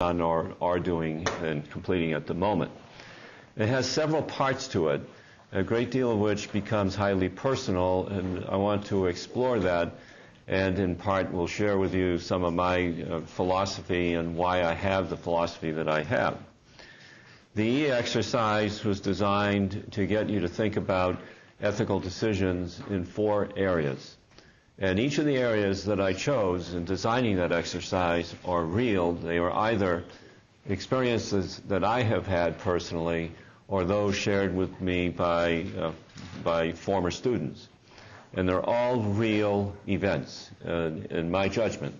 on or are doing and completing at the moment. It has several parts to it, a great deal of which becomes highly personal, and I want to explore that, and in part will share with you some of my philosophy and why I have the philosophy that I have. The E exercise was designed to get you to think about ethical decisions in 4 areas. And each of the areas that I chose in designing that exercise are real. They are either experiences that I have had personally or those shared with me by former students. And they're all real events in my judgment.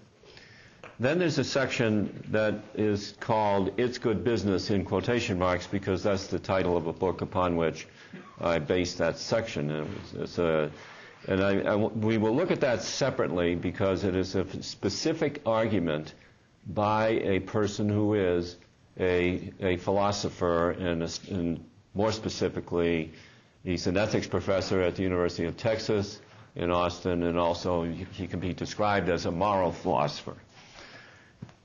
Then there's a section that is called It's Good Business in quotation marks because that's the title of a book upon which I based that section. We will look at that separately because it is a specific argument by a person who is a philosopher and more specifically, he's an ethics professor at the University of Texas in Austin, and also he can be described as a moral philosopher.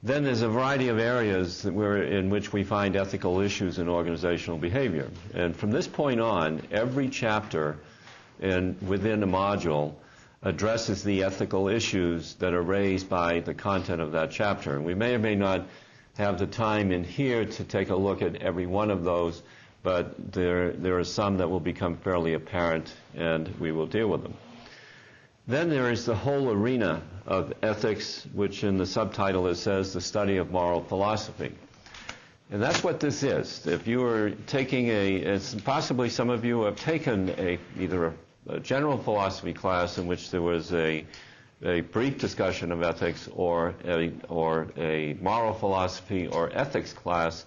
Then there's a variety of areas in which we find ethical issues in organizational behavior. And from this point on, every chapter within a module addresses the ethical issues that are raised by the content of that chapter. And we may or may not have the time in here to take a look at every one of those, but there are some that will become fairly apparent, and we will deal with them. Then there is the whole arena of ethics, which in the subtitle it says the study of moral philosophy. And that's what this is. If you are taking possibly some of you have taken either a general philosophy class in which there was a brief discussion of ethics or a moral philosophy or ethics class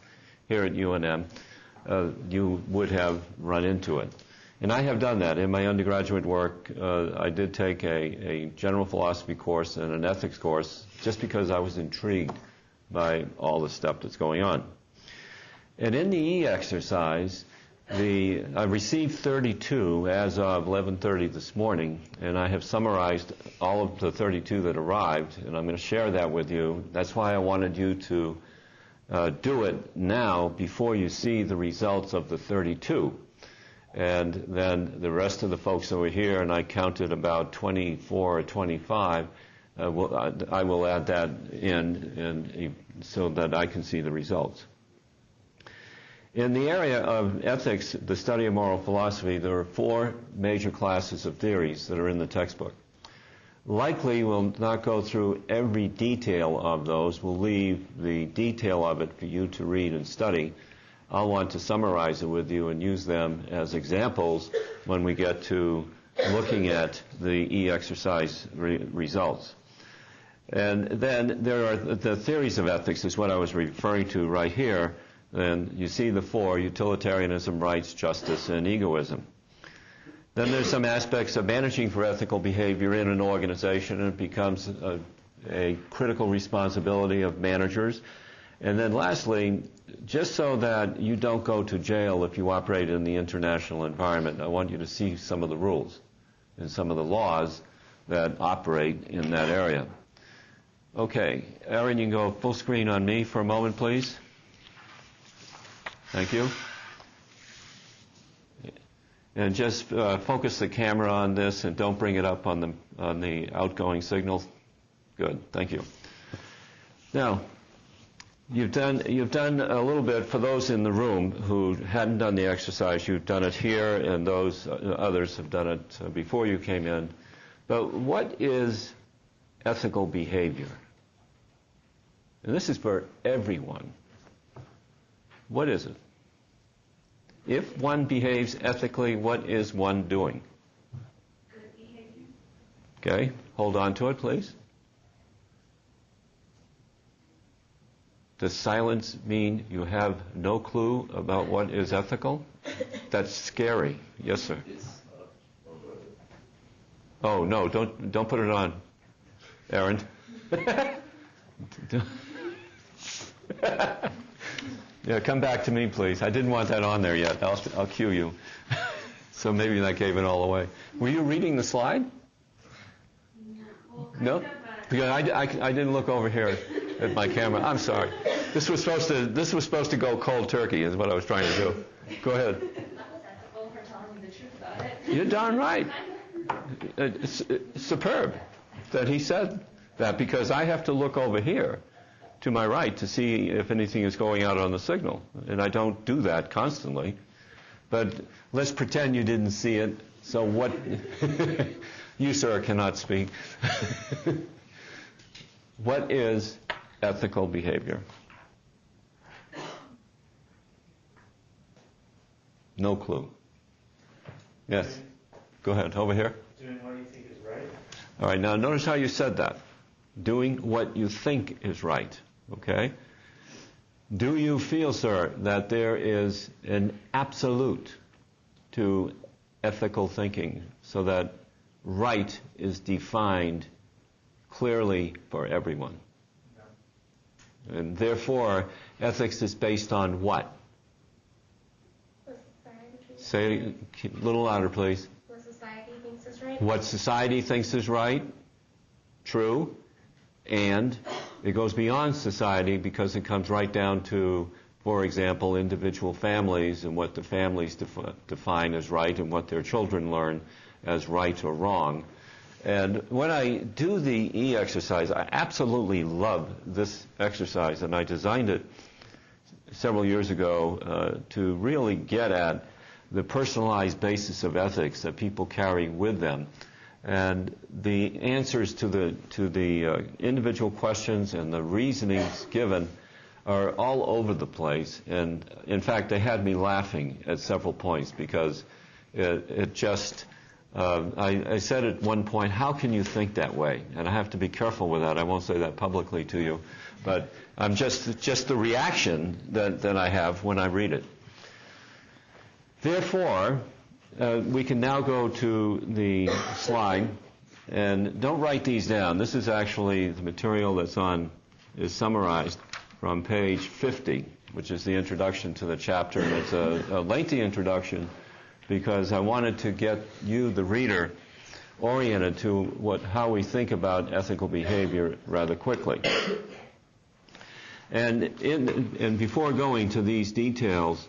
here at UNM, you would have run into it. And I have done that. In my undergraduate work, I did take a general philosophy course and an ethics course just because I was intrigued by all the stuff that's going on. And in the E exercise, I received 32 as of 11:30 this morning, and I have summarized all of the 32 that arrived, and I'm going to share that with you. That's why I wanted you to do it now before you see the results of the 32. And then the rest of the folks that were here, and I counted about 24 or 25, I will add that in so that I can see the results. In the area of ethics, the study of moral philosophy, there are 4 major classes of theories that are in the textbook. Likely we'll not go through every detail of those. We'll leave the detail of it for you to read and study. I'll want to summarize it with you and use them as examples when we get to looking at the E exercise results. And then there are the theories of ethics is what I was referring to right here. And you see the 4, utilitarianism, rights, justice, and egoism. Then there's some aspects of managing for ethical behavior in an organization, and it becomes a critical responsibility of managers. And then lastly, just so that you don't go to jail if you operate in the international environment, I want you to see some of the rules and some of the laws that operate in that area. Okay, Aaron, you can go full screen on me for a moment, please. Thank you. And just focus the camera on this and don't bring it up on the outgoing signal. Good, thank you. Now, you've done a little bit for those in the room who hadn't done the exercise. You've done it here, and those others have done it before you came in. But what is ethical behavior? And this is for everyone. What is it? If one behaves ethically, what is one doing? Good behavior. Okay, hold on to it, please. Does silence mean you have no clue about what is ethical? That's scary. Yes, sir. Oh no! Don't put it on, Aaron. Yeah, come back to me, please. I didn't want that on there yet. I'll cue you. So maybe that gave it all away. Were you reading the slide? No? Because I didn't look over here at my camera. I'm sorry. This was supposed to go cold turkey, is what I was trying to do. Go ahead. That was ethical for telling me the truth about it. You're darn right. It's superb that he said that, because I have to look over here to my right to see if anything is going out on the signal, and I don't do that constantly. But let's pretend you didn't see it. So what? You, sir, cannot speak. What is ethical behavior? No clue. Yes. Go ahead. Over here. Doing what you think is right. All right. Now, notice how you said that. Doing what you think is right. Okay? Do you feel, sir, that there is an absolute to ethical thinking, so that right is defined clearly for everyone? No. And therefore, ethics is based on what? Say it a little louder, please. What society thinks is right. What society thinks is right, true, and it goes beyond society, because it comes right down to, for example, individual families and what the families define as right and what their children learn as right or wrong. And when I do the E exercise, I absolutely love this exercise, and I designed it several years ago to really get at the personalized basis of ethics that people carry with them. And the answers to the individual questions and the reasonings given are all over the place. And in fact, they had me laughing at several points, because it just, I said at one point, how can you think that way? And I have to be careful with that. I won't say that publicly to you. But I'm just the reaction that I have when I read it. Therefore, we can now go to the slide, and don't write these down. This is actually the material is summarized from page 50, which is the introduction to the chapter. And it's a lengthy introduction, because I wanted to get you, the reader, oriented to how we think about ethical behavior rather quickly. And before going to these details,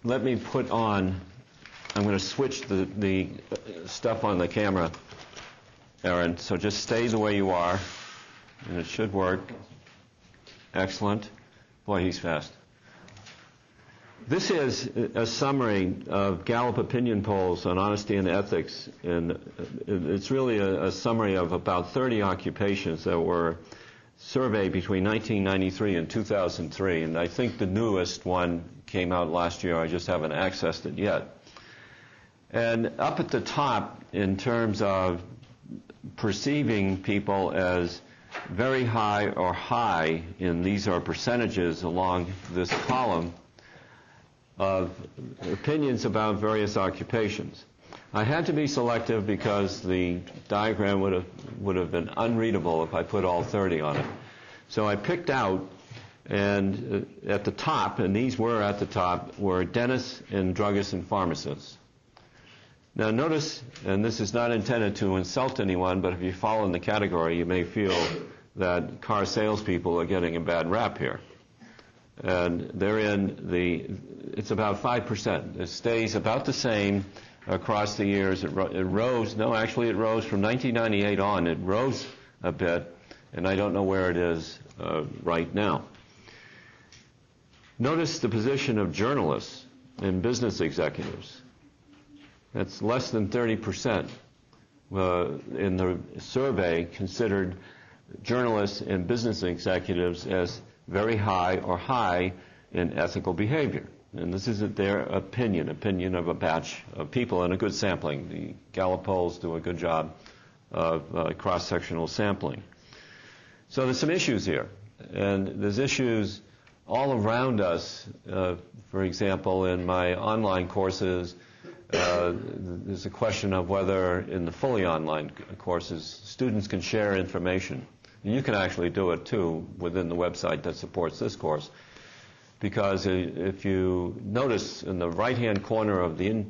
let me put on, I'm going to switch the stuff on the camera, Aaron, so just stay the way you are, and it should work. Excellent. Boy, he's fast. This is a summary of Gallup opinion polls on honesty and ethics, and it's really a summary of about 30 occupations that were surveyed between 1993 and 2003, and I think the newest one came out last year. I just haven't accessed it yet. And up at the top, in terms of perceiving people as very high or high, and these are percentages along this column of opinions about various occupations. I had to be selective because the diagram would have been unreadable if I put all 30 on it. So I picked out, and at the top, and these were at the top, were dentists and druggists and pharmacists. Now notice, and this is not intended to insult anyone, but if you fall in the category, you may feel that car salespeople are getting a bad rap here. And it's about 5%. It stays about the same across the years. It rose from 1998 on. It rose a bit, and I don't know where it is right now. Notice the position of journalists and business executives. That's less than 30% in the survey considered journalists and business executives as very high or high in ethical behavior. And this isn't their opinion of a batch of people and a good sampling. The Gallup polls do a good job of cross-sectional sampling. So there's some issues here. And there's issues all around us. For example, in my online courses, there's a question of whether in the fully online courses students can share information. And you can actually do it too within the website that supports this course. Because if you notice in the right-hand corner of the